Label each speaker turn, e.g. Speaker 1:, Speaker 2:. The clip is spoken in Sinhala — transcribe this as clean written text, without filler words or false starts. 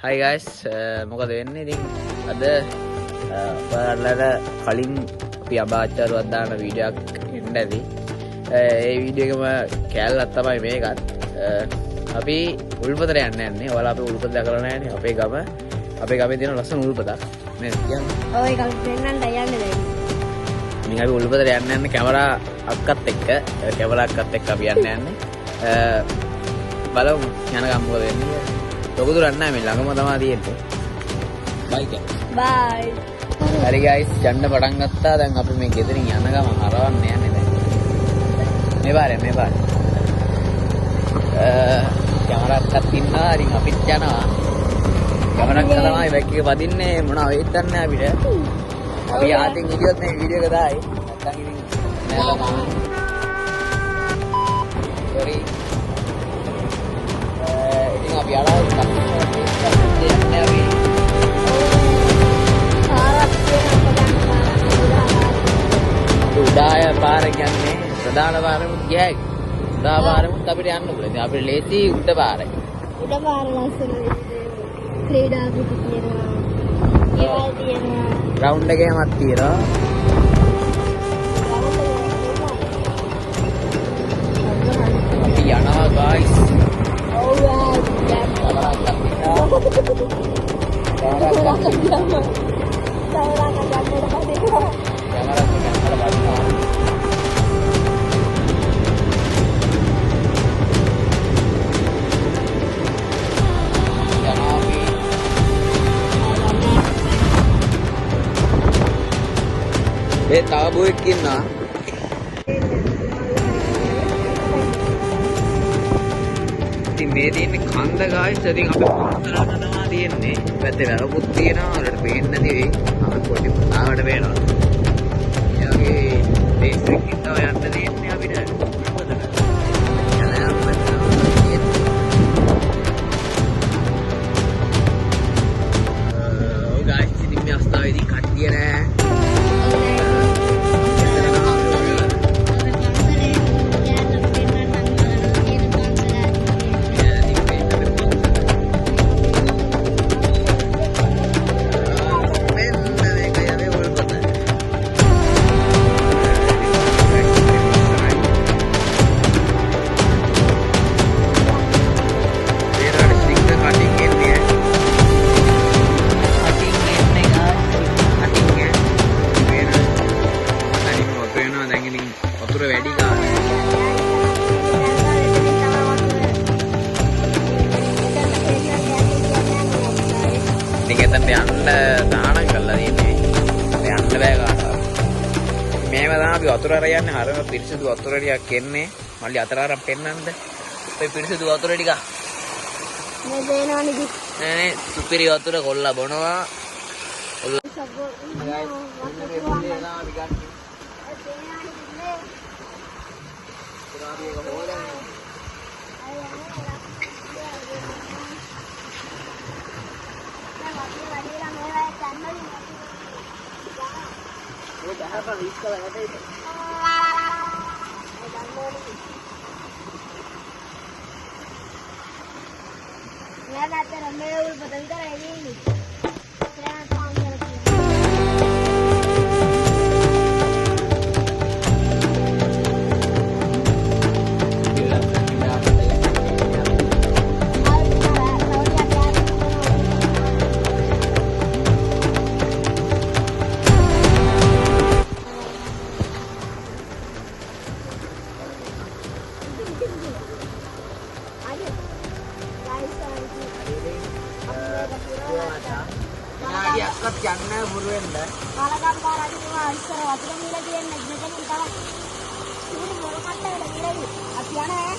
Speaker 1: Hi guys, මොකද වෙන්නේ ඉතින් අද ඔයාලට කලින් අපි අභාචාරුවක් දාන වීඩියෝ එකක් එන්න ඇති. ඒ වීඩියෝ එකම කැලලක් තමයි මේකත්. අපි උල්පතට යන්නේ. ඔයාලා අපි උල්පත දැකලා නැහැනේ. අපේ ගමේ තියෙන ලස්සන උල්පතක්. මේ කියන්නේ.
Speaker 2: ඔය ගම දෙන්නන්ට යන්නේ දැන්.
Speaker 1: ඉතින් අපි උල්පතට යන්නේ කැමරා අක්කත් එක්ක. කැමරා අක්කත් එක්ක අපි යන්නේ. බලමු යනකම් මොකද වෙන්නේ. ලොකු දුරක් නැහැ මේ ළඟම තමයි තියෙන්නේ. බයි guys.
Speaker 2: බයි.
Speaker 1: හරි guys යන්න පටන් ගත්තා. දැන් අපි මේ ගෙදරින් යන ගම හරවන්න යන්නේ දැන්. මේ පාරේ. කැමරාක්කත් ඉන්නවා. ඉතින් අපිත් යනවා. කැමරාක්ක තමයි බැක් එක වදින්නේ මොනවා වෙයිද දන්නේ අපිට. අපි ආතින් හිටියොත් මේ වීඩියෝ එක දායි. නැත්තම් ඉතින් නෑ ළමා. sorry. ඉතින් අපි යනවා යන්නේ අපි. උඩාය පාර කියන්නේ ප්‍රධාන පාරෙමුත් ගියයි. උඩා පාරෙමුත් අපිට යන්න පුළුවන්. ඉතින් අපිට ලේසි උඩ පාරයි.
Speaker 2: උඩ පාර ලස්සන ක්‍රීඩා පිටි තියෙනවා. ඒවල් තියෙනවා.
Speaker 1: ග්‍රවුන්ඩ් එකේමත් තියෙනවා. අපි යනවා guys.
Speaker 2: ඔව් දැන්
Speaker 1: ඒ තව බොයෙක් ඉන්නවා. ඉතින් මේ තියෙන්නේ කන්ද guys. ඉතින් අපි පොත්තලට යනවා තියෙන්නේ. පැත්තේ වැරකුත් තියෙනවා. වලට පේන්නේ නැති වෙයි. අපි පොඩි පුතාවට පේනවා. එයාගේ බේස් එකකින් තව යන්න තියෙන්නේ අපිට. ඔව් guys ඉතින් මේ අවස්ථාවේදී කට්ටිය නෑ. වැඩි ගන්න. නිකන් යන්න දානම් කරලා තියෙන්නේ. යන්න බෑ කාටවත්. මේව තමයි අපි වතුර අර යන්නේ. හරිම පිරිසිදු වතුර ටිකක් එන්නේ. මල්ලි අතර අරන් පෙන්නන්නද? ඔය පිරිසිදු වතුර ටික.
Speaker 2: මේ දේනවනේ
Speaker 1: නේ සුපිරි වතුර කොල්ලා බොනවා. අක්කත් යන්න බුරු වෙන්න.
Speaker 2: කාලකම් පාරාදී තුමා ඉස්සර වතුර මීලා තියෙන මෙතන තමයි. ඉතින් මොන කට්ටකට ගිරවි. අපි යන්නේ